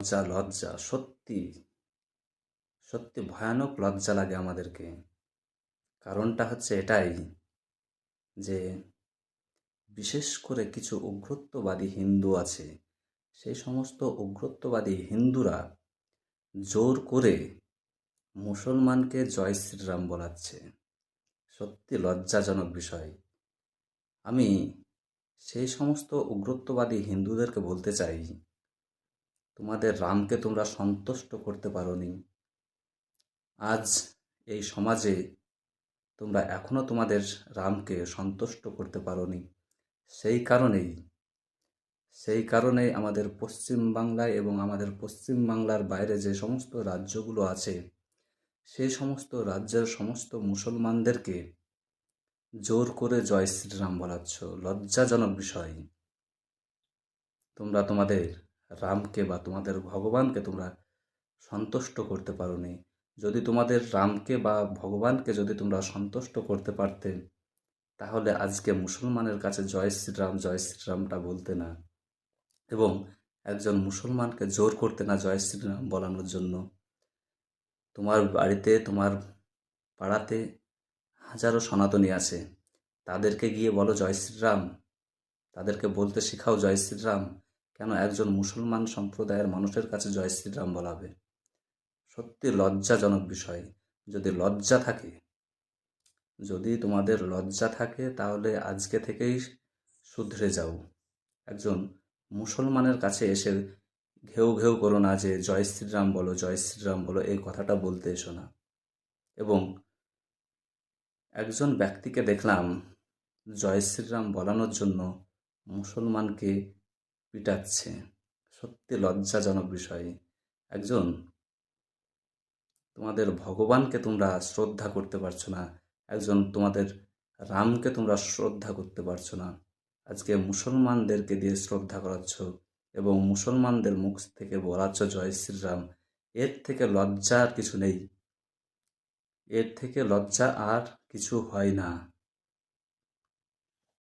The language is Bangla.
লজ্জা লজ্জা সত্যি সত্যি ভয়ানক লজ্জা লাগে আমাদেরকে। কারণটা হচ্ছে এটাই যে বিশেষ করে কিছু উগ্রত্ববাদী হিন্দু আছে, সেই সমস্ত উগ্রত্ববাদী হিন্দুরা জোর করে মুসলমানকে জয় শ্রীরাম বলাচ্ছে। সত্যি লজ্জাজনক বিষয়। আমি সেই সমস্ত উগ্রত্ববাদী হিন্দুদেরকে বলতে চাই, তোমাদের রামকে তোমরা সন্তুষ্ট করতে পারোনি। আজ এই সমাজে তোমরা এখনো তোমাদের রামকে সন্তুষ্ট করতে পারোনি। সেই কারণেই আমাদের পশ্চিম বাংলায় এবং আমাদের পশ্চিম বাংলার বাইরে যে সমস্ত রাজ্যগুলো আছে, সেই সমস্ত রাজ্যের সমস্ত মুসলমানদেরকে জোর করে জয় শ্রীরাম বলাচ্ছ। লজ্জাজনক বিষয়। তোমরা তোমাদের রামকে বা তোমাদের ভগবানকে তোমরা সন্তুষ্ট করতে পারোনি। যদি তোমাদের রামকে বা ভগবানকে যদি তোমরা সন্তুষ্ট করতে পারতে, তাহলে আজকে মুসলমানের কাছে জয় শ্রীরামটা বলতে না, এবং একজন মুসলমানকে জোর করতে না জয় শ্রীরাম বলানোর জন্য। তোমার বাড়িতে, তোমার পাড়াতে হাজারো সনাতনী আছে, তাদেরকে গিয়ে বলো জয় শ্রীরাম, তাদেরকে বলতে শেখাও জয় শ্রীরাম। কেন একজন মুসলমান সম্প্রদায়ের মানুষের কাছে জয় শ্রীরাম বলাবে? সত্যি লজ্জাজনক বিষয়। যদি তোমাদের লজ্জা থাকে তাহলে আজকে থেকেই শুধরে যাও। একজন মুসলমানের কাছে এসে ঘেউ ঘেউ করো না যে জয় শ্রীরাম বলো, জয় শ্রীরাম বলো, এই কথাটা বলতে এসো না। এবং একজন ব্যক্তিকে দেখলাম জয় শ্রীরাম বলানোর জন্য মুসলমানকে পিটাচ্ছে। সত্যি লজ্জাজনক বিষয়। একজন তোমাদের ভগবানকে তোমরা শ্রদ্ধা করতে পারছো না, একজন তোমাদের রামকে তোমরা শ্রদ্ধা করতে পারছো না, আজকে মুসলমানদেরকে দিয়ে শ্রদ্ধা করাচ্ছ এবং মুসলমানদের মুখ থেকে বলাচ্ছ জয় শ্রীরাম। এর থেকে লজ্জা আর কিছু নেই, এর থেকে লজ্জা আর কিছু হয় না।